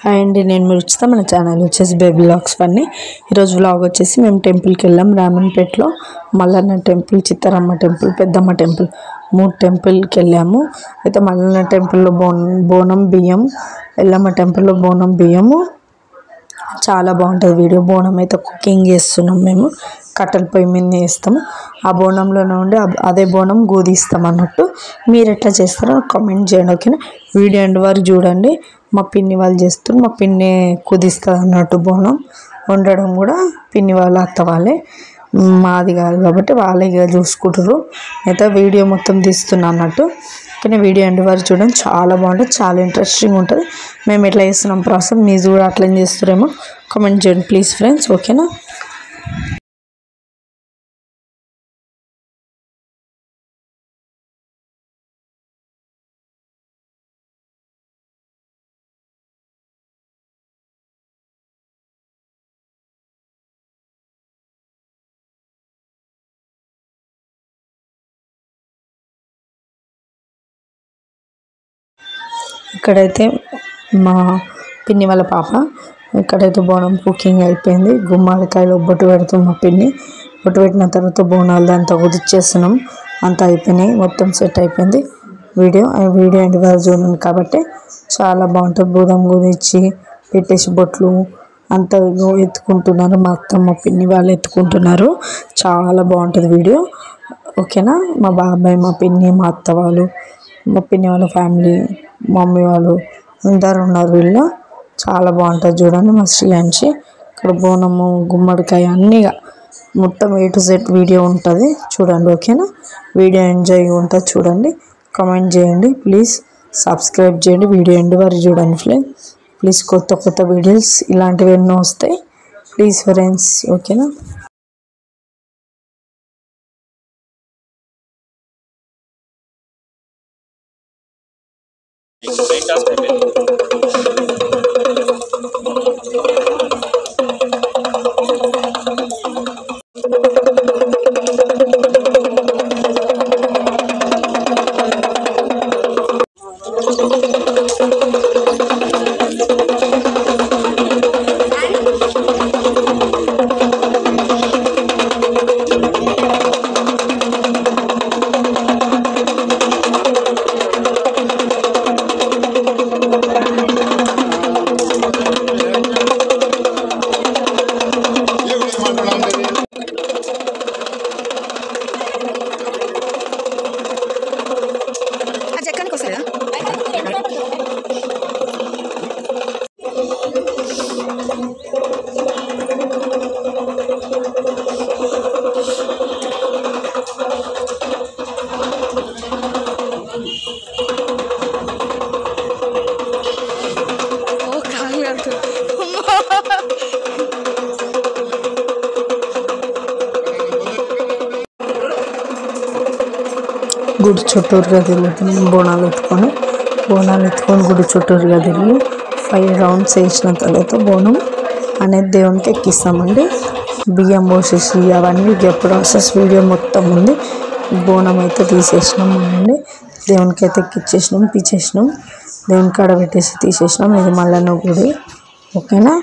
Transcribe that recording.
Hi అండి, నేను మీరు ఉచిత మన ఛానల్ వచ్చేసి బేబీ వ్లాగ్స్ ఫన్నీ. ఈరోజు వ్లాగ్ వచ్చేసి మేము టెంపుల్కి వెళ్ళాం. రామన్పేటలో మల్లన్న టెంపుల్, చిత్తరమ్మ టెంపుల్, పెద్దమ్మ టెంపుల్ 3 టెంపుల్కి వెళ్ళాము. అయితే మల్లన్న టెంపుల్లో బోనం బియ్యం, ఎల్లమ్మ టెంపుల్లో బోనం బియ్యము చాలా బాగుంటుంది వీడియో. బోనం అయితే కుకింగ్ చేస్తున్నాం మేము, కట్టెల పొయ్యి మీద వేస్తాము. ఆ బోనంలోనే ఉండి అదే బోనం గోదిస్తాం అన్నట్టు. మీరు ఎట్లా చేస్తారో కామెంట్ చేయండి, ఓకేనా? వీడియో ఎండ్ వరకు చూడండి. మా పిన్ని వాళ్ళు చేస్తారు, మా పిన్ని కుదిస్తుంది అన్నట్టు. బోనం వండడం కూడా పిన్ని వాళ్ళ అత్త వాళ్ళే, మాది కాదు కాబట్టి వాళ్ళే ఇక చూసుకుంటారు. అయితే వీడియో మొత్తం తీస్తున్నా అన్నట్టు. కానీ వీడియో ఎండ్ వరకు చూడండి, చాలా బాగుంటుంది, చాలా ఇంట్రెస్టింగ్ ఉంటుంది. మేము ఎట్లా చేస్తున్నాం ప్రాసెస్, మీరు కూడా అట్లా చేస్తారేమో కామెంట్ చేయండి ప్లీజ్ ఫ్రెండ్స్, ఓకేనా? ఇక్కడైతే మా పిన్ని వాళ్ళ పాప, ఇక్కడైతే బోనం కుకింగ్ అయిపోయింది. గుమ్మడికాయలు ఒబ్బట్టు పెడుతుంది మా పిన్ని. బొట్టు పెట్టిన తర్వాత బోనాలు అంతా కుదిర్చేస్తున్నాం. అంతా అయిపోయినాయి, మొత్తం సెట్ అయిపోయింది. వీడియో ఎండ్ వరకు చూడండి కాబట్టి చాలా బాగుంటుంది. బోనం కుదిర్చి పెట్టేసి బొట్లు అంతా ఎత్తుకుంటున్నారు. మా అత్త మా పిన్ని వాళ్ళు ఎత్తుకుంటున్నారు. చాలా బాగుంటుంది వీడియో, ఓకేనా? మా బాబాయ్, మా పిన్ని, మా అత్త వాళ్ళు, మా పిన్ని వాళ్ళ ఫ్యామిలీ, మమ్మీ వాళ్ళు అందరు ఉన్నారు వీళ్ళు. చాలా బాగుంటుంది చూడండి. మా శ్రీయాంశి ఇక్కడ బోనము, గుమ్మడికాయ అన్నీ మొత్తం A to Z వీడియో ఉంటుంది చూడండి, ఓకేనా? వీడియో ఎంజాయ్ ఉంటుంది చూడండి. కామెంట్ చేయండి ప్లీజ్, సబ్స్క్రైబ్ చేయండి. వీడియో ఎండ్ వరకు చూడండి ఫ్రెండ్స్ ప్లీజ్. కొత్త వీడియోస్ ఇలాంటివి ఎన్నో వస్తాయి ప్లీజ్ ఫ్రెండ్స్, ఓకేనా? గుడి చుట్టూరుగా తిరుగుతున్నాం. బోనాలు ఎత్తుకొని గుడి చుట్టూరుగా తిరిగి 5 రౌండ్స్ వేసిన తర్వాత బోనం అనేది దేవునికి ఎక్కిస్తామండి. బియ్యం పోసేసి అవన్నీ ప్రాసెస్ వీడియో మొత్తం ఉంది. బోనం అయితే తీసేసినాం అండి, దేవునికి అయితే ఎక్కిచ్చేసినాం, తీసేసినాం, దేవుని కాడ పెట్టేసి తీసేసినాం. ఇది మల్లన్న గుడి, ఓకేనా?